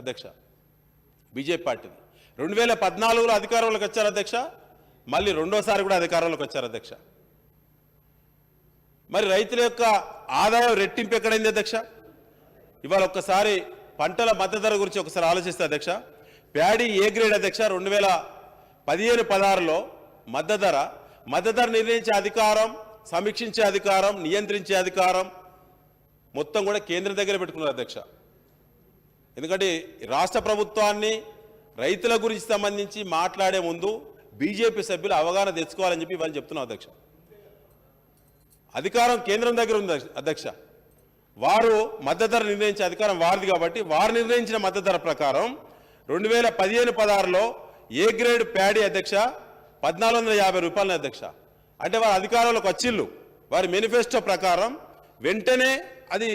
అధ్యక్ష BJP party 2014లో అధికారంలోకి వచ్చారు అధ్యక్ష. మళ్ళీ రెండోసారి కూడా అధికారంలోకి వచ్చారు అధ్యక్ష. మరి రైతుల యొక్క ఆదాయం రెట్టింపు ఎక్కడైంది అధ్యక్ష? ఇవాళ ఒక్కసారి పంటల మద్దతు ధర గురించి ఒకసారి ఆలోచిస్తే అధ్యక్ష, ప్యాడీ ఏ గ్రేడ్ అధ్యక్ష 2015-16లో మద్దతు ధర నిర్ణయించే అధికారం, సమీక్షించే అధికారం, నియంత్రించే అధికారం మొత్తం కూడా కేంద్రం దగ్గర పెట్టుకున్నారు అధ్యక్ష. ఎందుకంటే రాష్ట్ర ప్రభుత్వాన్ని రైతుల గురించి సంబంధించి మాట్లాడే ముందు బీజేపీ సభ్యులు అవగాహన తెచ్చుకోవాలని చెప్పి వాళ్ళు చెప్తున్నాం అధ్యక్ష. అధికారం కేంద్రం దగ్గర ఉంది అధ్యక్ష. వారు మద్దతు ధర నిర్ణయించే అధికారం వారిది కాబట్టి వారు నిర్ణయించిన మద్దతు ధర ప్రకారం 2015-16లో ఏ గ్రేడ్ ప్యాడీ అధ్యక్ష 1450 రూపాయలు అధ్యక్ష. అంటే వారి అధికారంలోకి వచ్చిళ్ళు, వారి మేనిఫెస్టో ప్రకారం వెంటనే అది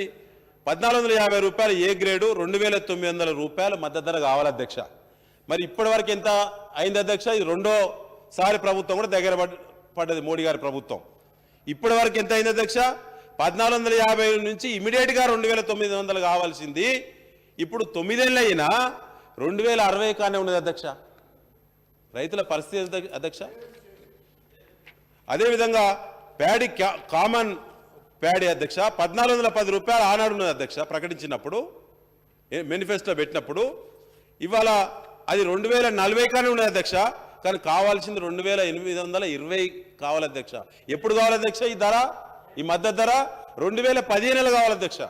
1450 రూపాయలు ఏ గ్రేడు 2900 రూపాయలు మద్దతు ధర కావాలి అధ్యక్ష. మరి ఇప్పటి వరకు ఎంత అయింది అధ్యక్ష? ఇది రెండోసారి ప్రభుత్వం కూడా దగ్గర పడ్డది, మోడీ గారి ప్రభుత్వం. ఇప్పటి వరకు ఎంత అయింది అధ్యక్ష? 1450 నుంచి ఇమీడియట్గా 2900 కావాల్సింది ఇప్పుడు 9 ఏళ్ళు అయినా 2060 కానే ఉన్నది అధ్యక్ష. రైతుల పరిస్థితి అధ్యక్ష. అదేవిధంగా ప్యాడీ కామన్ ప్యాడీ అధ్యక్ష 1410 రూపాయలు ఆనాడు ఉన్నది అధ్యక్ష ప్రకటించినప్పుడు, మేనిఫెస్టో పెట్టినప్పుడు. ఇవాళ అది 2040 కానీ ఉన్నది అధ్యక్ష. కానీ కావాల్సింది 2820 కావాలి అధ్యక్ష. ఎప్పుడు కావాలి అధ్యక్ష ఈ ధర, ఈ మద్దతు ధర? 2015 కావాలి అధ్యక్ష.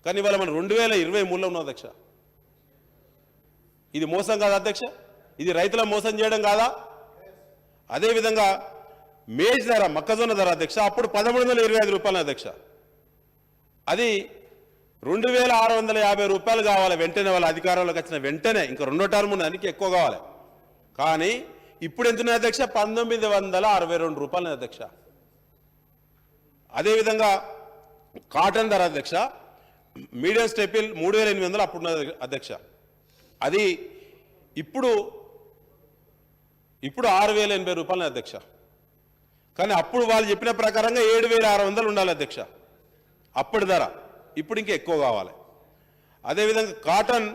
కానీ ఇవాళ మనం 2023లో ఉన్నాం అధ్యక్ష. ఇది మోసం కాదా అధ్యక్ష? ఇది రైతుల మోసం చేయడం కాదా? అదేవిధంగా మేజ్ ధర, మొక్కజొన్న ధర అధ్యక్ష అప్పుడు 1325 రూపాయలు అధ్యక్ష. అది 2650 రూపాయలు కావాలి వెంటనే, వాళ్ళ అధికారంలోకి వచ్చిన వెంటనే. ఇంకా రెండో టర్మ్ ఉన్నదానికి ఎక్కువ కావాలి. కానీ ఇప్పుడు ఎంత ఉన్నది అధ్యక్ష? 1962 రూపాయలు అధ్యక్ష. అదేవిధంగా కాటన్ ధర అధ్యక్ష మీడియం స్టేపిల్ 3800 అప్పుడు ఉన్నది అధ్యక్ష. అది ఇప్పుడు 6080 రూపాయలు అధ్యక్ష. కానీ అప్పుడు వాళ్ళు చెప్పిన ప్రకారంగా 7600 ఉండాలి అధ్యక్ష అప్పటి ధర. ఇప్పుడు ఇంకా ఎక్కువ కావాలి. అదేవిధంగా కాటన్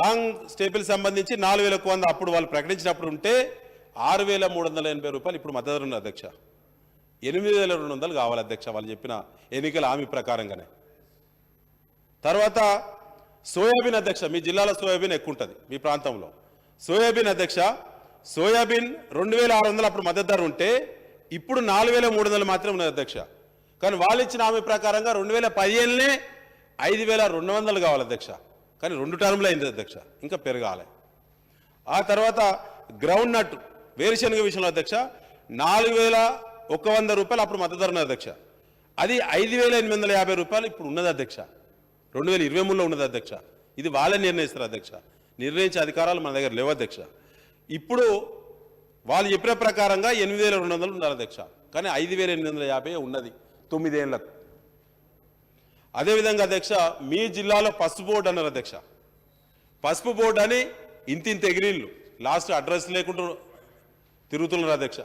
లాంగ్ స్టేపిల్ సంబంధించి 4100 అప్పుడు వాళ్ళు ప్రకటించినప్పుడు ఉంటే 6380 రూపాయలు ఇప్పుడు మద్దతు ధర ఉంది అధ్యక్ష. 8200 కావాలి అధ్యక్ష వాళ్ళు చెప్పిన ఎన్నికల హామీ ప్రకారంగానే. తర్వాత సోయాబీన్ అధ్యక్ష, మీ జిల్లాలో సోయాబీన్ ఎక్కువ ఉంటుంది మీ ప్రాంతంలో. సోయాబీన్ అధ్యక్ష, సోయాబీన్ 2600 అప్పుడు మద్దతు ధర ఉంటే ఇప్పుడు 4300 మాత్రమే ఉన్నది అధ్యక్ష. కానీ వాళ్ళు ఇచ్చిన హామీ ప్రకారంగా 2015 5200 కావాలి అధ్యక్ష. కానీ 2 టర్మ్లు అయింది అధ్యక్ష, ఇంకా పెరగాలి. ఆ తర్వాత గ్రౌండ్ నట్ వేరుశనగ విషయంలో అధ్యక్ష 4100 రూపాయలు అప్పుడు మద్దతు ధర ఉన్నది అధ్యక్ష. అది 5850 రూపాయలు ఇప్పుడు ఉన్నది అధ్యక్ష. 2023లో ఉన్నది అధ్యక్ష. ఇది వాళ్ళే నిర్ణయిస్తారు అధ్యక్ష. నిర్ణయించే అధికారాలు మన దగ్గర లేవు అధ్యక్ష. ఇప్పుడు వాళ్ళు చెప్పిన ప్రకారంగా 8200 ఉండాలి అధ్యక్ష. కానీ 5850 ఉన్నది 9 ఏళ్లకు. అదేవిధంగా అధ్యక్ష మీ జిల్లాలో పసుపు బోర్డు అన్నారు అధ్యక్ష. పసుపు బోర్డు అని ఇంత ఎగిరిళ్ళు లాస్ట్ అడ్రస్ లేకుండా తిరుగుతున్నారు అధ్యక్ష.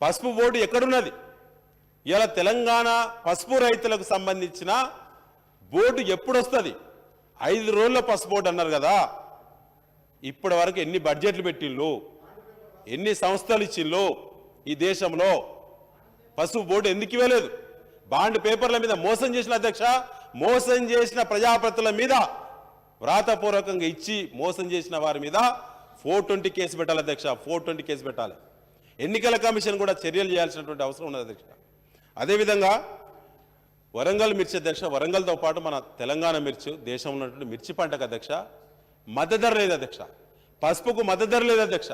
పసుపు బోర్డు ఎక్కడున్నది? ఇలా తెలంగాణ పసుపు రైతులకు సంబంధించిన బోర్డు ఎప్పుడు వస్తుంది? 5 రోజుల్లో పసుపు బోర్డు అన్నారు కదా. ఇప్పటి వరకు ఎన్ని బడ్జెట్లు పెట్టిళ్ళు, ఎన్ని సంస్థలు ఇచ్చిళ్ళు ఈ దేశంలో? పసుపు బోర్డు ఎందుకు ఇవ్వలేదు? బాండ్ పేపర్ల మీద మోసం చేసిన అధ్యక్ష, మోసం చేసిన ప్రజాప్రతినిధుల మీద వ్రాతపూర్వకంగా ఇచ్చి మోసం చేసిన వారి మీద 420 కేసు పెట్టాలి అధ్యక్ష. 420 కేసు పెట్టాలి. ఎన్నికల కమిషన్ కూడా చర్యలు చేయాల్సినటువంటి అవసరం ఉన్నది అధ్యక్ష. అదేవిధంగా వరంగల్ మిర్చి అధ్యక్ష, వరంగల్తో పాటు మన తెలంగాణ మిర్చి, దేశంలో ఉన్నటువంటి మిర్చి పంటకు అధ్యక్ష మద్దతు ధర లేదు అధ్యక్ష. పసుపుకు మద్దతు ధర లేదు అధ్యక్ష.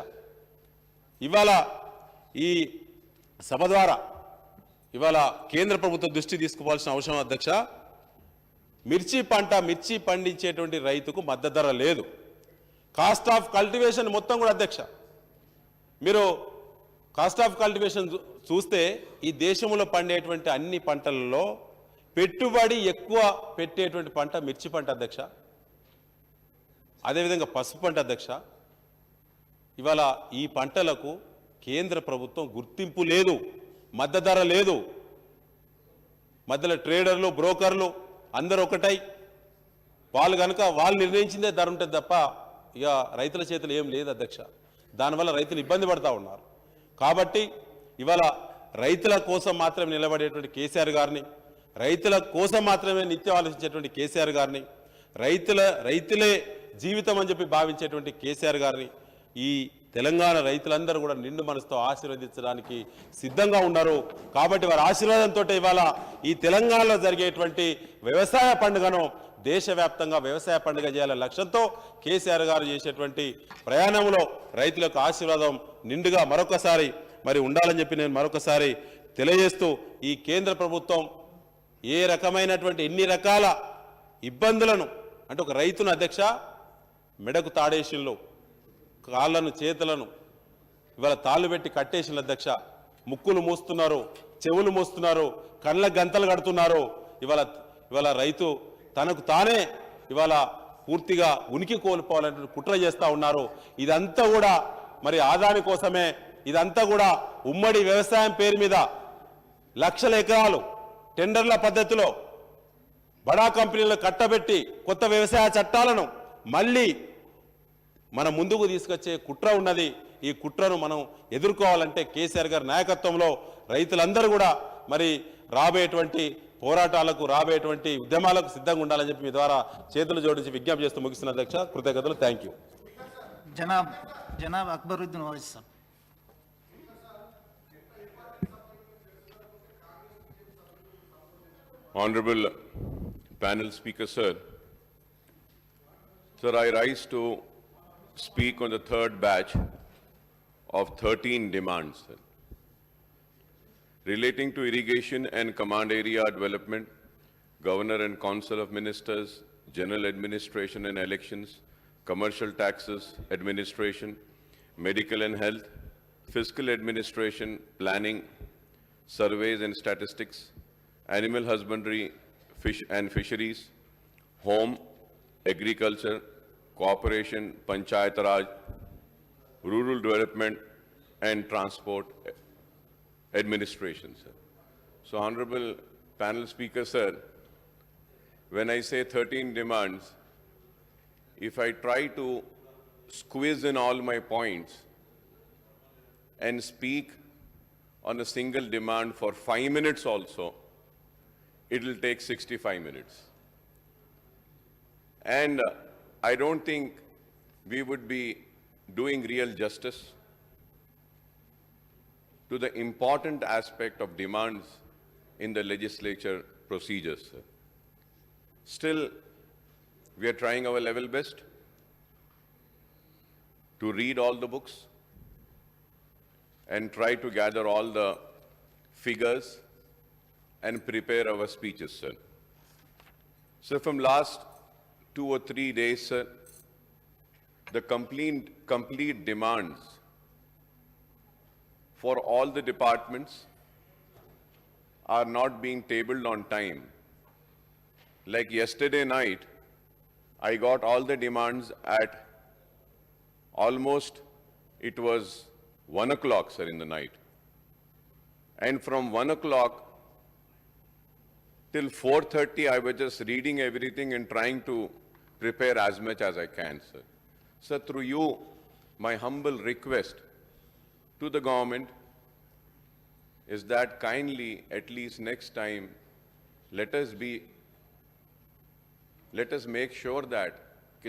ఇవాళ ఈ సభ ద్వారా ఇవాళ కేంద్ర ప్రభుత్వం దృష్టి తీసుకోవాల్సిన అవసరం అధ్యక్ష. మిర్చి పండించేటువంటి రైతుకు మద్దతు ధర లేదు. కాస్ట్ ఆఫ్ కల్టివేషన్ మొత్తం కూడా అధ్యక్ష, మీరు కాస్ట్ ఆఫ్ కల్టివేషన్ చూస్తే ఈ దేశంలో పండేటువంటి అన్ని పంటలలో పెట్టుబడి ఎక్కువ పెట్టేటువంటి పంట మిర్చి పంట అధ్యక్ష. అదేవిధంగా పసుపు పంట అధ్యక్ష. ఇవాళ ఈ పంటలకు కేంద్ర ప్రభుత్వం గుర్తింపు లేదు, మద్దతు ధర లేదు. మధ్యలో ట్రేడర్లు, బ్రోకర్లు అందరూ ఒకటై వాళ్ళు కనుక వాళ్ళు నిర్ణయించిందే ధర ఉంటుంది తప్ప ఇక రైతుల చేతులు ఏం లేదు అధ్యక్ష. దానివల్ల రైతులు ఇబ్బంది పడతా ఉన్నారు. కాబట్టి ఇవాళ రైతుల కోసం మాత్రమే నిలబడేటువంటి కేసీఆర్ గారిని, రైతుల కోసం మాత్రమే నిత్యం ఆలోచించేటువంటి కేసీఆర్ గారిని, రైతులే జీవితం అని చెప్పి భావించేటువంటి కేసీఆర్ గారిని ఈ తెలంగాణ రైతులందరూ కూడా నిండు మనసుతో ఆశీర్వదించడానికి సిద్ధంగా ఉన్నారు. కాబట్టి వారి ఆశీర్వాదంతో ఇవాళ ఈ తెలంగాణలో జరిగేటువంటి వ్యవసాయ పండుగను దేశవ్యాప్తంగా వ్యవసాయ పండుగ చేయాలనే లక్ష్యంతో కేసీఆర్ గారు చేసేటువంటి ప్రయాణంలో రైతులకు ఆశీర్వాదం నిండుగా మరొకసారి మరి ఉండాలని చెప్పి నేను మరొకసారి తెలియజేస్తూ, ఈ కేంద్ర ప్రభుత్వం ఏ రకమైనటువంటి ఎన్ని రకాల ఇబ్బందులను అంటే ఒక రైతును అధ్యక్ష మెడకు తాడేసిళ్ళు, కాళ్ళను చేతులను ఇవాళ తాళ్ళు పెట్టి కట్టేసిన అధ్యక్ష, ముక్కులు మూస్తున్నారు, చెవులు మూస్తున్నారు, కళ్ళ గంతలు కడుతున్నారు. ఇవాళ రైతు తనకు తానే ఇవాళ పూర్తిగా ఉనికి కోల్పోవాలంటే కుట్ర చేస్తూ ఉన్నారు. ఇదంతా కూడా మరి ఆదాని కోసమే, ఇదంతా కూడా ఉమ్మడి వ్యవసాయం పేరు మీద లక్షల ఎకరాలు టెండర్ల పద్ధతిలో బడా కంపెనీలను కట్టబెట్టి కొత్త వ్యవసాయ చట్టాలను మళ్ళీ మన ముందుకు తీసుకొచ్చే కుట్ర ఉన్నది. ఈ కుట్రను మనం ఎదుర్కోవాలంటే కేసీఆర్ గారి నాయకత్వంలో రైతులందరూ కూడా మరి రాబోయేటువంటి పోరాటాలకు, రాబోయేటువంటి ఉద్యమాలకు సిద్ధంగా ఉండాలని చెప్పి మీ ద్వారా చేతులు జోడించి విజ్ఞప్తి చేస్తూ ముగిస్తున్న అధ్యక్ష. కృతజ్ఞతలు. Thank you. జనాబ్ Akbaruddin Owaisi sir. Honorable panel speaker, sir. Sir, I rise to speak on the third batch of 13 demands, sir, relating to irrigation and command area development, Governor and Council of Ministers, General Administration and Elections, Commercial Taxes Administration, Medical and Health, Fiscal Administration, Planning, Surveys and Statistics, Animal Husbandry, Fish and Fisheries, Home, Agriculture, Cooperation, Panchayat Raj, Rural Development and Transport Administration, sir. So, Honorable panel speaker, sir, when I say 13 demands, if I try to squeeze in all my points and speak on a single demand for 5 minutes also, it will take 65 minutes. And I don't think we would be doing real justice to the important aspect of demands in the legislature procedures, sir. Still, we are trying our level best to read all the books and try to gather all the figures and prepare our speeches, sir. So from last 2 or 3 days, sir, the complete demands for all the departments are not being tabled on time. Like yesterday night, I got all the demands at almost, it was 1 o'clock, sir, in the night. And from 1 o'clock till 4:30, I was just reading everything and trying to prepare as much as I can, sir. Sir, through you, my humble request to the government is that kindly, at least next time, let us make sure that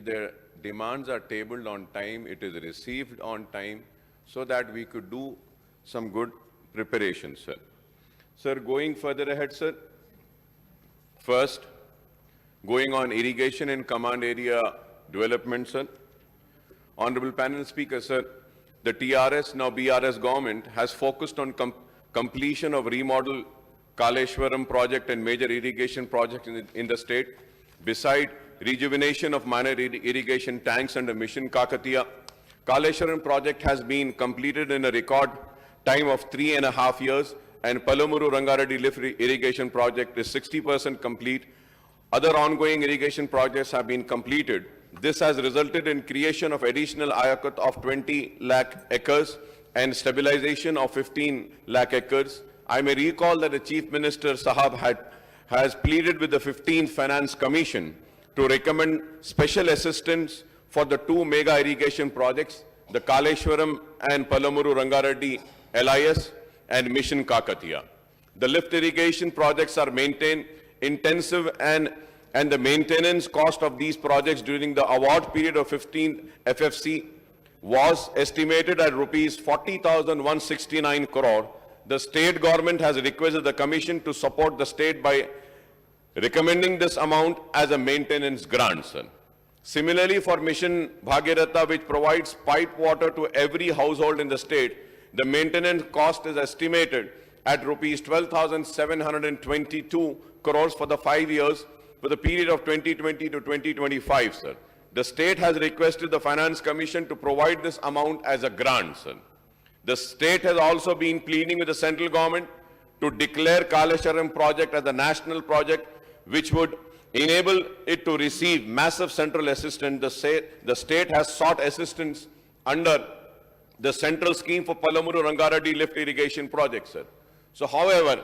their demands are tabled on time, it is received on time, so that we could do some good preparation, sir. Sir, going further ahead, sir, first, going on irrigation and command area development, sir. Honorable panel speaker, sir, the TRS, now BRS government has focused on completion of remodel Kaleshwaram project and major irrigation projects in the state. Beside rejuvenation of minor irrigation tanks under Mission Kakatiya, Kaleshwaram project has been completed in a record time of 3.5 years, and Palamuru Rangareddy lift irrigation project is 60% complete. Other ongoing irrigation projects have been completed. This has resulted in creation of additional ayakat of 20 lakh acres and stabilization of 15 lakh acres. I may recall that the Chief Minister Sahab has pleaded with the 15th Finance Commission to recommend special assistance for the two mega irrigation projects, the Kaleshwaram and Palamuru Rangareddy LIS and Mission Kakatiya. The lift irrigation projects are maintained intensive and the maintenance cost of these projects during the award period of 15 FFC was estimated at rupees 40,169 crore. The state government has requested the commission to support the state by recommending this amount as a maintenance grant, sir. Similarly, for Mission Bhagiratha, which provides pipe water to every household in the state, the maintenance cost is estimated at rupees 12,722 crores for the 5 years for the period of 2020 to 2025, sir. The state has requested the Finance Commission to provide this amount as a grant, sir. The state has also been pleading with the central government to declare Kaleshwaram project as a national project, which would enable it to receive massive central assistance. The state has sought assistance under the central scheme for Palamuru Rangareddy lift irrigation project, sir. So, however,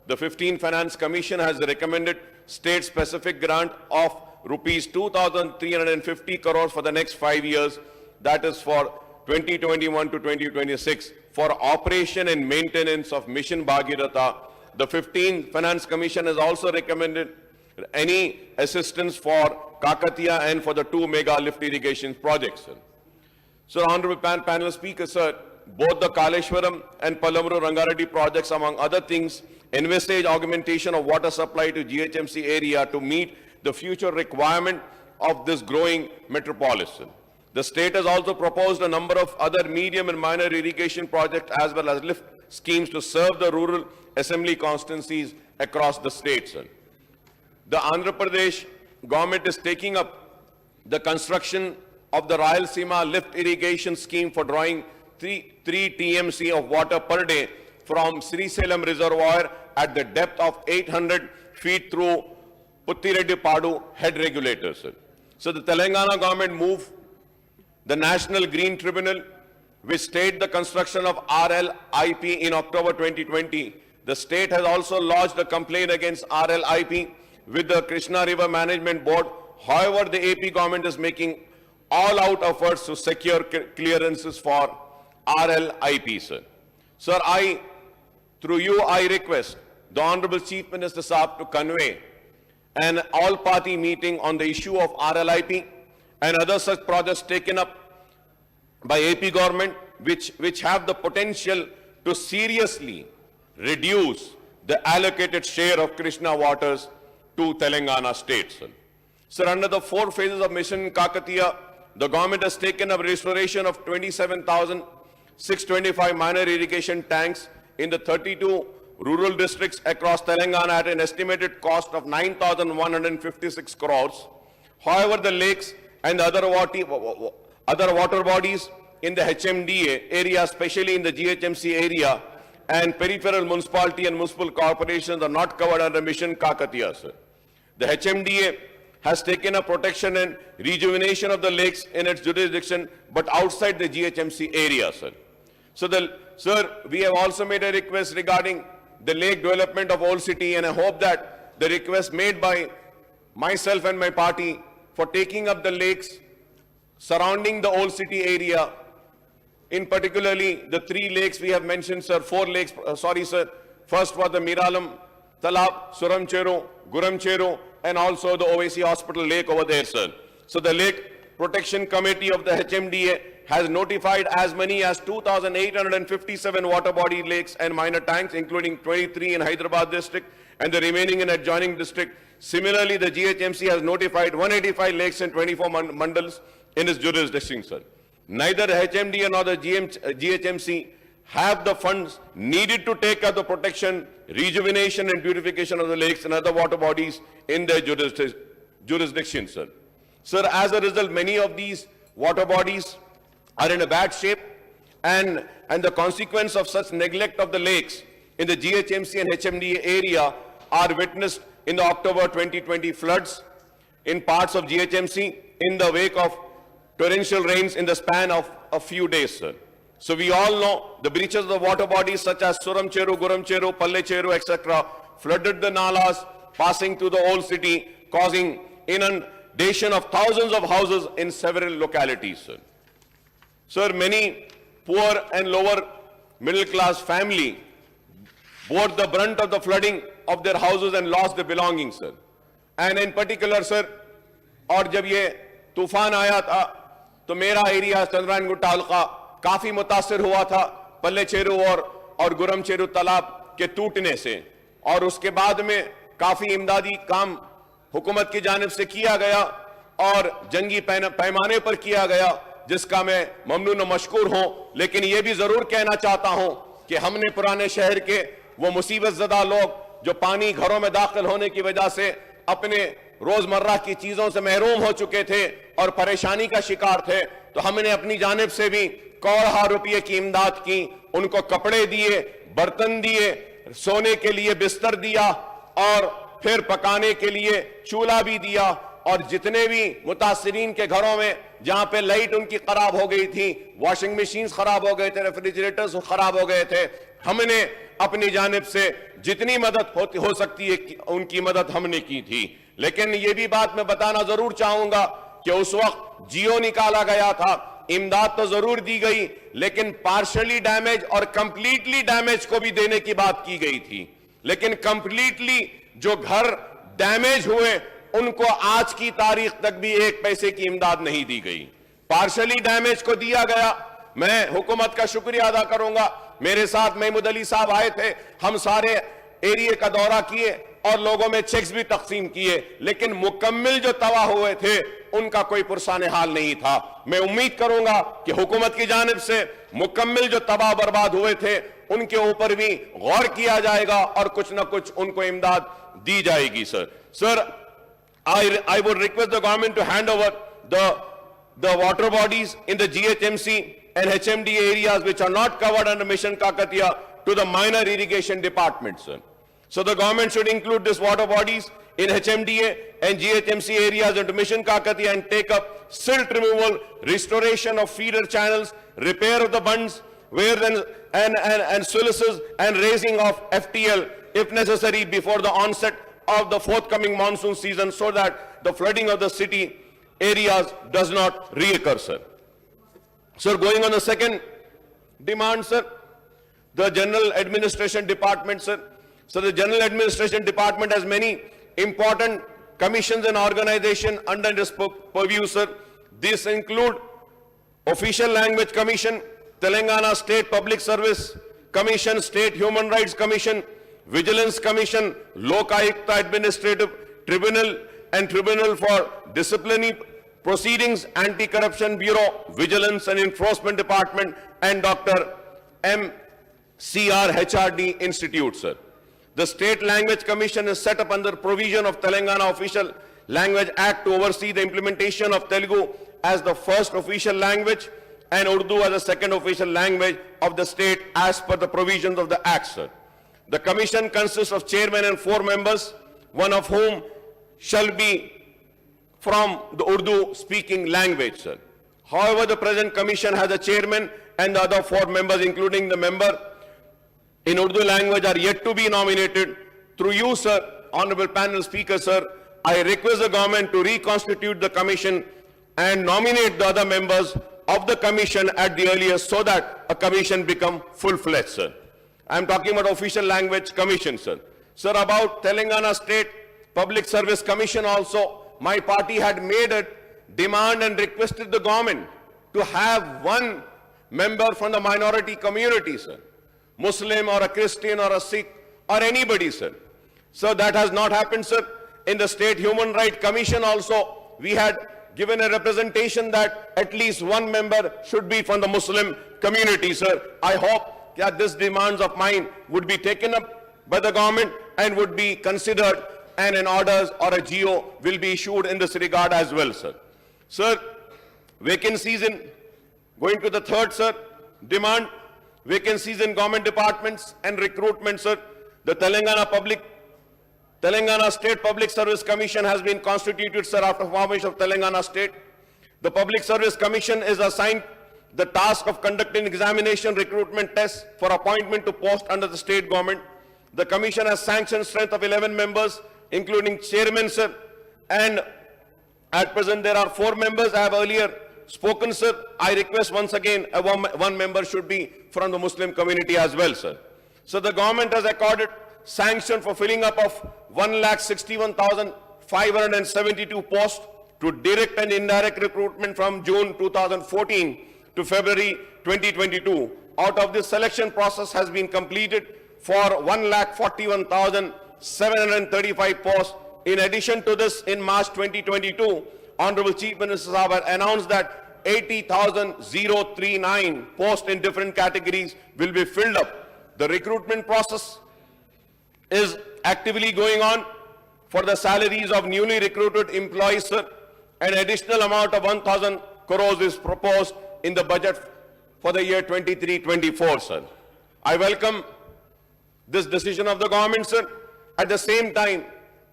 the 15th Finance Commission has recommended state-specific grant of rupees 2,350 crores for the next 5 years, that is for 2021 to 2026, for operation and maintenance of Mission Bhagiratha. The 15th Finance Commission has also recommended any assistance for Kakatiya and for the two mega lift irrigation projects, sir. So, Honorable Panel Speaker, sir, both the Kaleshwaram and Palamuru Rangareddy projects, among other things, envisage augmentation of water supply to GHMC area to meet the future requirement of this growing metropolis. The state has also proposed a number of other medium and minor irrigation projects as well as lift schemes to serve the rural assembly constituencies across the state, sir. The Andhra Pradesh government is taking up the construction of the Rayalaseema lift irrigation scheme for drawing 3 TMC of water per day from Srisalem reservoir at the depth of 800 feet through Puttireddy Padu head regulators, sir. So the Telangana government moved the National Green Tribunal, which stayed the construction of RLIP in October 2020. The state has also lodged a complaint against RLIP with the Krishna River Management Board. However, the AP government is making all-out efforts to secure clearances for RLIP, sir. Sir, through you, I request the Honorable Chief Minister Saab to convey an all-party meeting on the issue of RLIP and other such projects taken up by AP government, which have the potential to seriously reduce the allocated share of Krishna waters to Telangana state, sir. Sir, under the 4 phases of Mission Kakatiya, the government has taken up restoration of 27,625 minor irrigation tanks in the 32 rural districts across Telangana at an estimated cost of 9,156 crores. However, the lakes and the other water bodies in the HMDA area, especially in the GHMC area, and peripheral municipality and municipal corporations are not covered under Mission Kakatiya, sir. The HMDA has taken a protection and rejuvenation of the lakes in its jurisdiction, but outside the GHMC area, sir. So, sir, we have also made a request regarding the lake development of Old City, and I hope that the request made by myself and my party for taking up the lakes surrounding the Old City area, in particularly the 3 lakes we have mentioned, sir, 4 lakes, sir. First was the Miralam Talab, Suramcheru, Guramcheru, and also the OAC Hospital Lake over there, sir. So the Lake Protection Committee of the HMDA has notified as many as 2,857 water body lakes and minor tanks, including 23 in Hyderabad district and the remaining in adjoining district. Similarly, the GHMC has notified 185 lakes and 24 mandals in its jurisdiction, sir. Neither the HMDA nor the GHMC have the funds needed to take up the protection, rejuvenation and beautification of the lakes and other water bodies in their jurisdiction, sir. Sir, as a result, many of these water bodies are in a bad shape, and the consequence of such neglect of the lakes in the GHMC and HMDA area are witnessed in the October 2020 floods in parts of GHMC in the wake of torrential rains in the span of a few days, sir. So we all know the breaches of the water bodies such as Suramcheru, Guramcheru, Pallecheru, etc. flooded the nalas passing through the Old City, causing consolidation of thousands of houses in several localities, sir. Sir, many poor and lower middle class family bore the brunt of the flooding of their houses and lost their belongings, sir. And in particular, sir, और जब ये तूफान आया था तो मेरा area Chandrayaan Gutta हल्का काफी मुतासिर हुआ था पल्ले चेरू और गुरम चेरू तालाब के टूटने से, और उसके बाद में काफी इमदादी काम हुकूमत की जानिब से किया गया और जंगी पैमाने पर किया गया, जिसका मैं ममनून और मशकूर हूं। लेकिन यह भी जरूर कहना चाहता हूं कि हमने पुराने शहर के वो मुसीबत ज़दा लोग जो पानी घरों में दाखिल होने की वजह से अपने रोजमर्रा की चीजों से महरूम हो चुके थे और परेशानी का शिकार थे, तो हमने अपनी जानिब से भी करोड़ों रुपये की इमदाद की, उनको कपड़े दिए, बर्तन दिए, सोने के लिए बिस्तर दिया और फिर पकाने के लिए चूल्हा भी दिया। और जितने भी मुतासिरीन के घरों में जहां पे लाइट उनकी खराब हो गई थी, वॉशिंग मशीन खराब हो गए थे, रेफ्रिजरेटर्स खराब हो गए थे, हमने अपनी जानिब से जितनी मदद हो सकती है उनकी मदद हमने की थी। लेकिन यह भी बात मैं बताना जरूर चाहूंगा कि उस वक्त जियो निकाला गया था, इमदाद तो जरूर दी गई, लेकिन पार्शली डैमेज और कंप्लीटली डैमेज को भी देने की बात की गई थी। लेकिन कंप्लीटली जो घर डैमेज हुए उनको आज की तारीख तक भी एक पैसे की इमदाद नहीं दी गई। पार्शली डैमेज को दिया गया। मैं हुकूमत का शुक्रिया अदा करूंगा, मेरे साथ महमूद अली साहब आए थे, हम सारे एरिया का दौरा किए और लोगों में चेक्स भी तकसीम किए, लेकिन मुकम्मल जो तबाह हुए थे उनका कोई पुरसाने हाल नहीं था। मैं उम्मीद करूंगा कि हुकूमत की जानिब से मुकम्मल जो तबाह बर्बाद हुए थे उनके ऊपर भी गौर किया जाएगा और कुछ ना कुछ उनको इमदाद दी जाएगी। Sir, I would request the government to hand over the water bodies in the GHMC and HMDA areas which are not covered under Mission Kakatiya to the minor irrigation department, sir. So the government should include these water bodies in HMDA and GHMC areas into Mission Kakatiya and take up silt removal, restoration of feeder channels, repair of the bunds, where then and sluices and raising of FTL if necessary before the onset of the forthcoming monsoon season, so that the flooding of the city areas does not reoccur, sir. Sir, going on the second demand, sir, the General Administration Department, sir. So the General Administration Department has many important commissions and organizations under its purview, sir. These include Official Language Commission, Telangana State Public Service Commission, State Human Rights Commission, Vigilance Commission, Lok Ayukta Administrative Tribunal and Tribunal for Disciplinary Proceedings, Anti-Corruption Bureau, Vigilance and Enforcement Department, and Dr. M.C.R. HRD Institute, sir. The State Language Commission is set up under provision of Telangana Official Language Act to oversee the implementation of Telugu as the first official language and Urdu as the second official language of the state as per the provisions of the Act, sir. The commission consists of chairman and 4 members, one of whom shall be from the Urdu speaking language, sir. However, the present commission has a chairman and the other 4 members, including the member in Urdu language, are yet to be nominated. Through you, sir, Honorable Panel Speaker, sir, I request the government to reconstitute the commission and nominate the other members of the commission at the earliest so that a commission become full-fledged, sir. I am talking about Official Language Commission, sir. Sir, about Telangana State Public Service Commission also, my party had made a demand and requested the government to have one member from the minority community, sir. Muslim or a Christian or a Sikh or anybody, sir. So that has not happened, sir. In the State Human Rights Commission also, we had given a representation that at least one member should be from the Muslim community, sir. I hope that these demands of mine would be taken up by the government and would be considered, and an orders or a GO will be issued in this regard as well, sir. Sir, vacancies in, going to the third, sir, demand, vacancies in government departments and recruitment, sir. The Telangana State Public Service Commission has been constituted, sir, after formation of Telangana State. The Public Service Commission is assigned the task of conducting examination recruitment tests for appointment to post under the state government. The commission has sanctioned strength of 11 members, including chairman, sir, and At present, there are 4 members. I have earlier spoken, sir. I request once again, one member should be from the Muslim community as well, sir. So the government has accorded sanction for filling up of 1,61,572 posts to direct and indirect recruitment from June 2014 to February 2022. Out of this, selection process has been completed for 1,41,735 posts. In addition to this, in March 2022, Honorable Chief Minister Sahab had announced that 80,039 posts in different categories will be filled up. The recruitment process is actively going on for the salaries of newly recruited employees, sir. An additional amount of 1,000 crores is proposed in the budget for the year 23-24, sir. I welcome this decision of the government, sir. At the same time,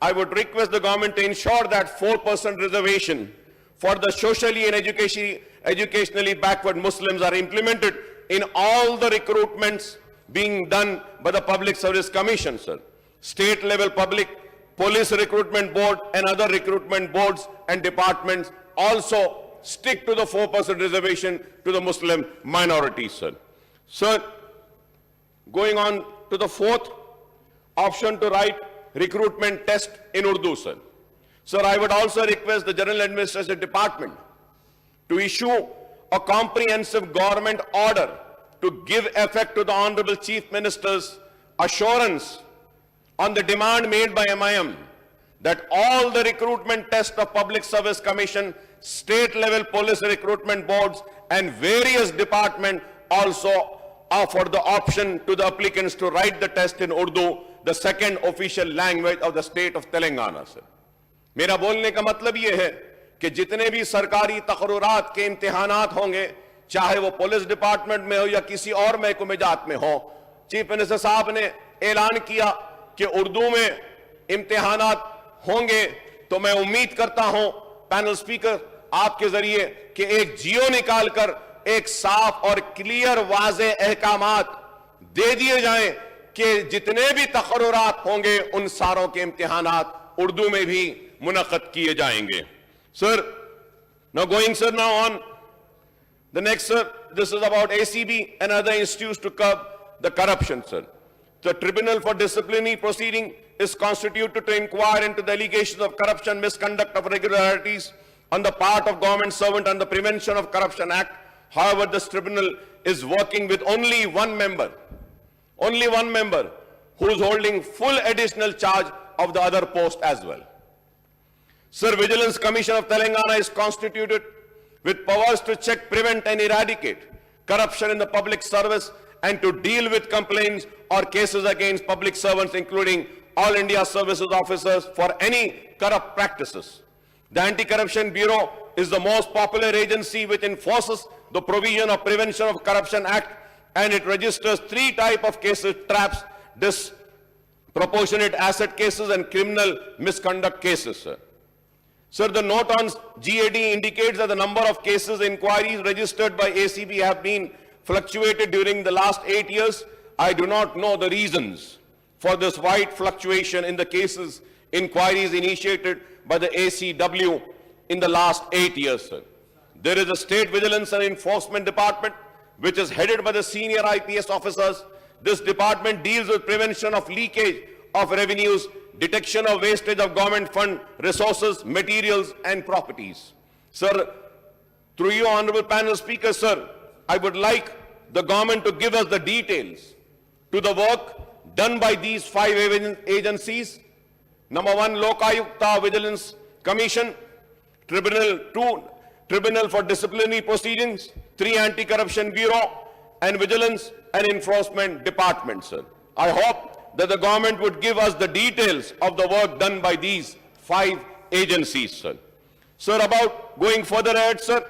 I would request the government to ensure that 4% reservation for the socially and educationally backward Muslims are implemented in all the recruitments being done by the Public Service Commission, sir. State level public, police recruitment board and other recruitment boards and departments also stick to the 4% reservation to the Muslim minorities, sir. Sir, going on to the fourth option to write recruitment test in Urdu, sir. Sir, I would also request the General Administration Department to issue a comprehensive government order to give effect to the Honorable Chief Minister's assurance on the demand made by MIM that all the recruitment tests of Public Service Commission, state level police recruitment boards and various departments also offer the option to the applicants to write the test in Urdu, the second official language of the state of Telangana, sir. मेरा बोलने का मतलब ये है कि जितने भी सरकारी तकर्रुरात के इम्तिहानात होंगे, चाहे वो पुलिस डिपार्टमेंट में हो या किसी और महकमे जात में हो, चीफ मिनिस्टर साहब ने ऐलान किया कि उर्दू में इम्तिहानात होंगे, तो मैं उम्मीद करता हूं पैनल स्पीकर आपके जरिए कि एक जियो निकालकर एक साफ और क्लियर वाज़े अहकामात दे दिए जाएं कि जितने भी तकर्रुरात होंगे उन सारों के इम्तिहानात उर्दू में भी मुनक़द किए जाएंगे. Sir, now going, sir, now on the next, sir, this is about ACB and other institutes to curb the corruption, sir. The Tribunal for Disciplinary Proceeding is constituted to inquire into the allegations of corruption, misconduct of irregularities on the part of government servant and the Prevention of Corruption Act. However, this tribunal is working with only one member who is holding full additional charge of the other post as well. Sir, Vigilance Commission of Telangana is constituted with powers to check, prevent and eradicate corruption in the public service and to deal with complaints or cases against public servants, including all India services officers, for any corrupt practices. The Anti-Corruption Bureau is the most popular agency which enforces the provision of Prevention of Corruption Act, and it registers 3 types of cases: traps, disproportionate asset cases and criminal misconduct cases, sir. Sir, the note on GAD indicates that the number of cases inquiries registered by ACB have been fluctuated during the last 8 years. I do not know the reasons for this wide fluctuation in the cases inquiries initiated by the ACW in the last 8 years, sir. There is a State Vigilance and Enforcement Department which is headed by the senior IPS officers. This department deals with prevention of leakage of revenues, detection of wastage of government fund resources, materials and properties. Sir, through you, Honorable Panel Speaker, sir, I would like the government to give us the details to the work done by these 5 agencies. Number 1, Lokayukta Vigilance Commission. Tribunal 2, Tribunal for Disciplinary Proceedings. 3, Anti-Corruption Bureau and Vigilance and Enforcement Department, sir. I hope that the government would give us the details of the work done by these 5 agencies, sir. Sir, about going further ahead, sir,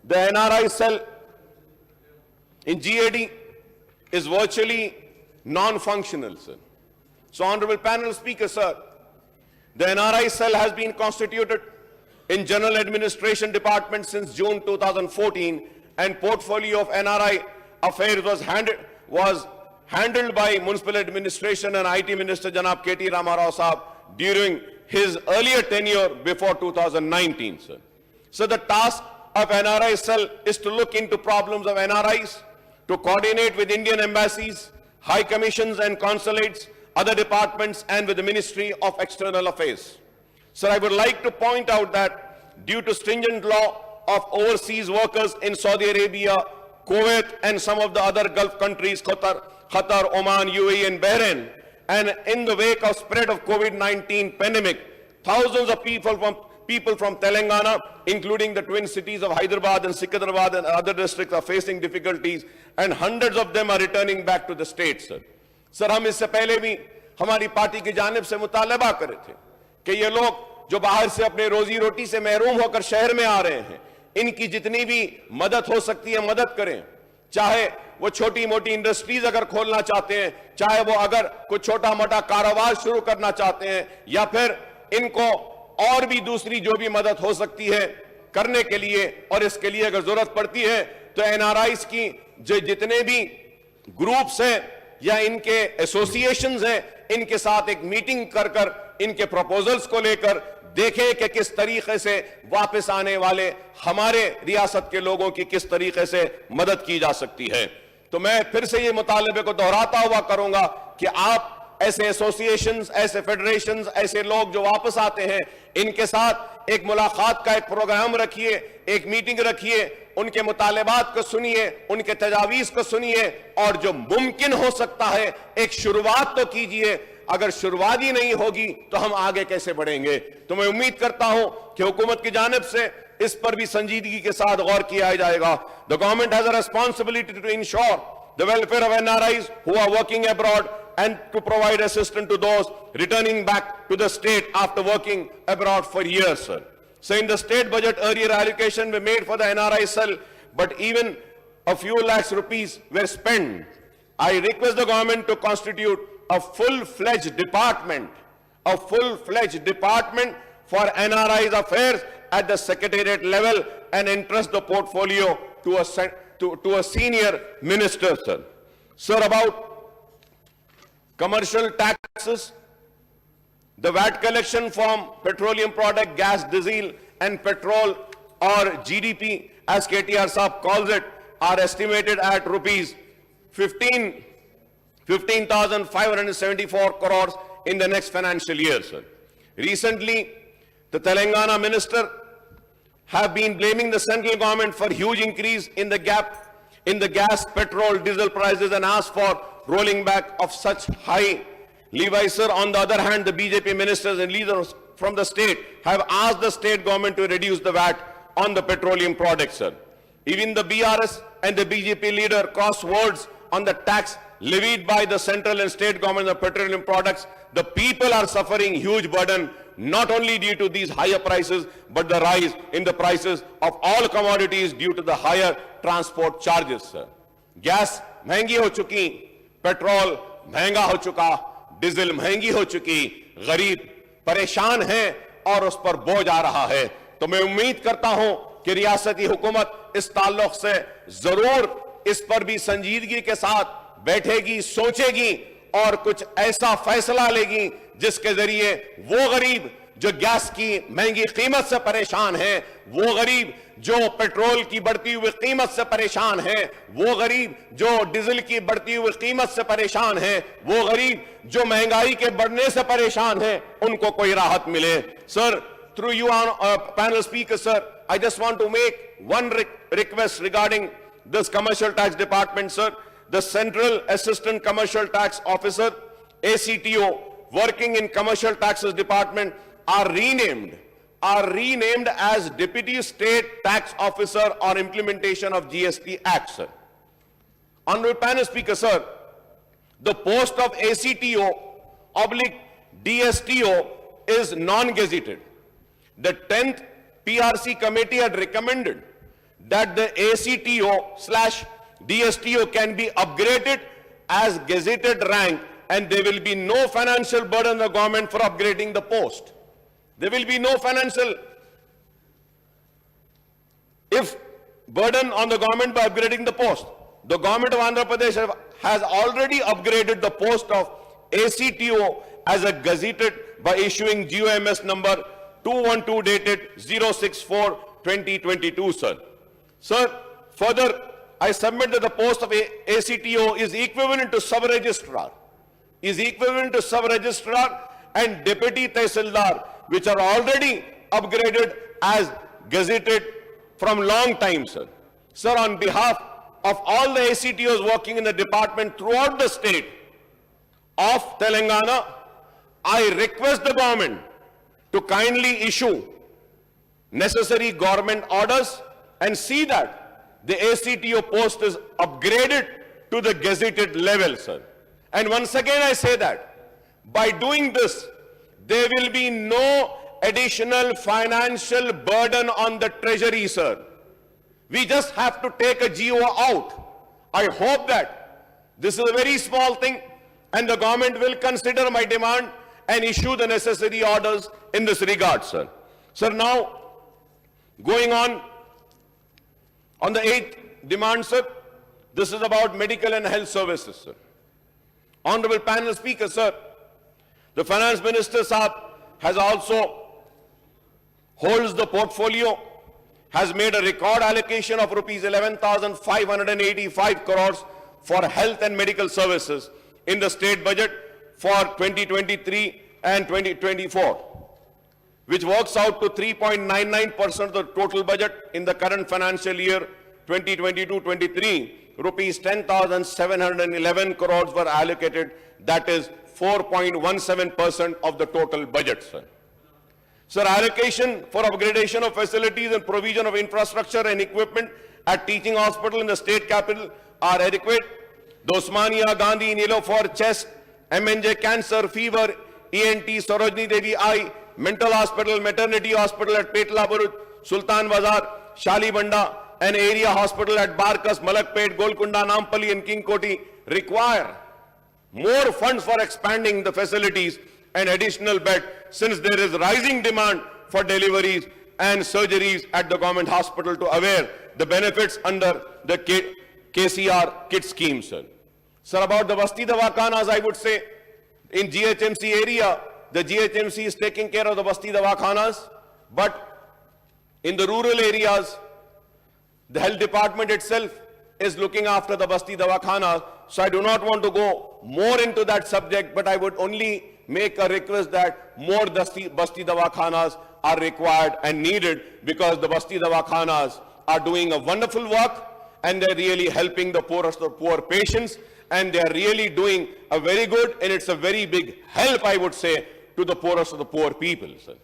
the NRI cell in GAD is virtually non-functional, sir. So, Honorable Panel Speaker, sir, the NRI cell has been constituted in General Administration Department since June 2014, and portfolio of NRI affairs was handled by Municipal Administration and IT Minister Janab K.T. Rama Rao Saab during his earlier tenure before 2019, sir. So the task of NRI cell is to look into problems of NRIs, to coordinate with Indian embassies, high commissions and consulates, other departments, and with the Ministry of External Affairs. Sir, I would like to point out that due to stringent law of overseas workers in Saudi Arabia, Kuwait, and some of the other Gulf countries, Qatar, Oman, UAE, and Bahrain, and in the wake of spread of COVID-19 pandemic, thousands of people from Telangana, including the twin cities of Hyderabad and Sikandrabad and other districts, are facing difficulties, and hundreds of them are returning back to the states, sir. Sir, हम इससे पहले भी हमारी party की जानिब से मुतालबा कर रहे थे कि ये लोग जो बाहर से अपने रोजी रोटी से महरूम होकर शहर में आ रहे हैं, इनकी जितनी भी मदद हो सकती है मदद करें। चाहे वो छोटी मोटी इंडस्ट्रीज अगर खोलना चाहते हैं, चाहे वो अगर कुछ छोटा मोटा कारोबार शुरू करना चाहते हैं, या फिर इनको और भी दूसरी जो भी मदद हो सकती है करने के लिए, और इसके लिए अगर जरूरत पड़ती है तो एनआरआईज की जो जितने भी ग्रुप्स हैं या इनके एसोसिएशंस हैं, इनके साथ एक मीटिंग कर इनके प्रपोजल्स को लेकर देखें कि किस तरीके से वापस आने वाले हमारे रियासत के लोगों की किस तरीके से मदद की जा सकती है। तो मैं फिर से ये मुतालबे को दोहराता हुआ करूंगा कि आप ऐसे एसोसिएशंस, ऐसे फेडरेशंस, ऐसे लोग जो वापस आते हैं, इनके साथ एक मुलाकात का एक प्रोग्राम रखिए, एक मीटिंग रखिए, उनके मुतालबात को सुनिए, उनके तजावीज को सुनिए, और जो मुमकिन हो सकता है एक शुरुआत तो कीजिए। अगर शुरुआत ही नहीं होगी तो हम आगे कैसे बढ़ेंगे। तो मैं उम्मीद करता हूं कि हुकूमत की जानिब से इस पर भी संजीदगी के साथ गौर किया जाएगा। The government has a responsibility to ensure the welfare of NRIs who are working abroad and to provide assistance to those returning back to the state after working abroad for years, sir. So in the state budget, earlier allocation were made for the NRI cell, but even a few lakhs rupees were spent. I request the government to constitute a full-fledged department for NRI's affairs at the secretariat level and entrust the portfolio to a senior minister, sir. Sir, about commercial taxes, the VAT collection from petroleum product, gas, diesel, and petrol, or GDP, as KTR Saab calls it, are estimated at rupees 15,574 crores in the next financial year, sir. Recently, the Telangana minister have been blaming the central government for huge increase in the gap in the gas, petrol, diesel prices, and asked for rolling back of such high levies, sir. On the other hand, the BJP ministers and leaders from the state have asked the state government to reduce the VAT on the petroleum products, sir. Even the BRS and the BJP leader cross words on the tax levied by the central and state government of petroleum products. The people are suffering huge burden, not only due to these higher prices, but the rise in the prices of all commodities due to the higher transport charges, sir. Gas महंगी हो चुकी, petrol महंगा हो चुका, diesel महंगी हो चुकी, गरीब परेशान हैं और उस पर बोझ आ रहा है। तो मैं उम्मीद करता हूं कि रियासती हुकूमत इस ताल्लुक से जरूर इस पर भी संजीदगी के साथ बैठेगी, सोचेगी और कुछ ऐसा फैसला लेगी जिसके जरिए वो गरीब जो गैस की महंगी कीमत से परेशान है, वो गरीब जो पेट्रोल की बढ़ती हुई कीमत से परेशान है, वो गरीब जो डीजल की बढ़ती हुई कीमत से परेशान है, वो गरीब जो महंगाई के बढ़ने से परेशान है, उनको कोई राहत मिले। Sir, through you on panel speaker, sir, I just want to make one request regarding this commercial tax department, sir. The Central Assistant Commercial Tax Officer, ACTO, working in Commercial Taxes Department are renamed as Deputy State Tax Officer on implementation of GST Act, sir. Honorable panel speaker, sir, the post of ACTO/DSTO is non-gazetted. The 10th PRC committee had recommended that the ACTO/DSTO can be upgraded as gazetted rank, and there will be no financial burden on the government for upgrading the post. There will be no financial burden on the government by upgrading the post. The government of Andhra Pradesh has already upgraded the post of ACTO as a gazetted by issuing GOMS number 212 dated 064-2022, sir. Sir, further, I submit that the post of ACTO is equivalent to sub-registrar, and deputy tehsildar, which are already upgraded as gazetted from long time, sir. Sir, on behalf of all the ACTOs working in the department throughout the state of Telangana, I request the government to kindly issue necessary government orders and see that the ACTO post is upgraded to the gazetted level, sir. And once again I say that by doing this, there will be no additional financial burden on the treasury, sir. We just have to take a GO out. I hope that this is a very small thing and the government will consider my demand and issue the necessary orders in this regard, sir. Sir, now going on the 8th demand, sir, this is about medical and health services, sir. Honorable panel speaker, sir, the finance minister, Saab, has also holds the portfolio, has made a record allocation of rupees 11,585 crores for health and medical services in the state budget for 2023 and 2024, which works out to 3.99% of the total budget in the current financial year 2022-23. Rupees 10,711 crores were allocated, that is 4.17% of the total budget, sir. Sir, allocation for upgradation of facilities and provision of infrastructure and equipment at teaching hospital in the state capital are adequate. The Osmania Gandhi Nilofer Chest, MNJ Cancer, Fever, ENT, Sarojini Devi Eye, Mental Hospital, Maternity Hospital at Petla Buruj, Sultan Bazar, Shalibanda, and area hospital at Barkas, Malakpet, Golconda, Nampally, and King Koti require more funds for expanding the facilities and additional bed, since there is rising demand for deliveries and surgeries at the government hospital to avail the benefits under the KCR kit scheme, sir. Sir, about the Basti Dawakhanas, I would say in GHMC area, the GHMC is taking care of the Basti Dawakhanas, but in the rural areas, the health department itself is looking after the Basti Dawakhanas. So I do not want to go more into that subject, but I would only make a request that more Basti Dawakhanas are required and needed, because the Basti Dawakhanas are doing a wonderful work and they're really helping the poorest of poor patients, and they're really doing a very good, and it's a very big help, I would say, to the poorest of the poor people, sir.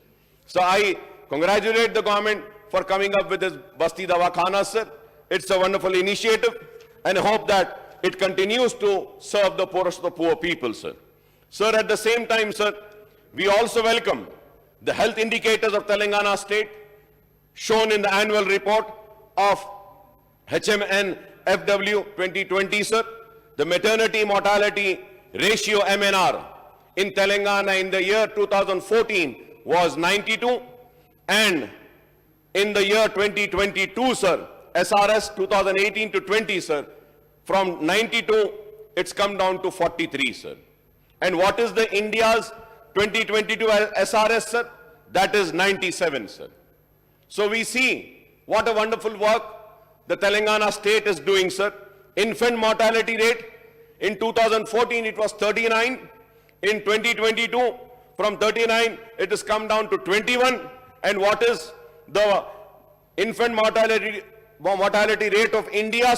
So I congratulate the government for coming up with this Basti Dawakhanas, sir. It's a wonderful initiative, and I hope that it continues to serve the poorest of the poor people, sir. Sir, at the same time, sir, we also welcome the health indicators of Telangana state shown in the annual report of HMNFW 2020, sir. The maternity mortality ratio MNR in Telangana in the year 2014 was 92, and in the year 2022, sir, SRS 2018 to 20, sir, from 92, it's come down to 43, sir. And what is the India's 2022 SRS, sir? That is 97, sir. So we see what a wonderful work the Telangana state is doing, sir. Infant mortality rate, in 2014 it was 39. In 2022, from 39, it has come down to 21. And what is the infant mortality rate of India,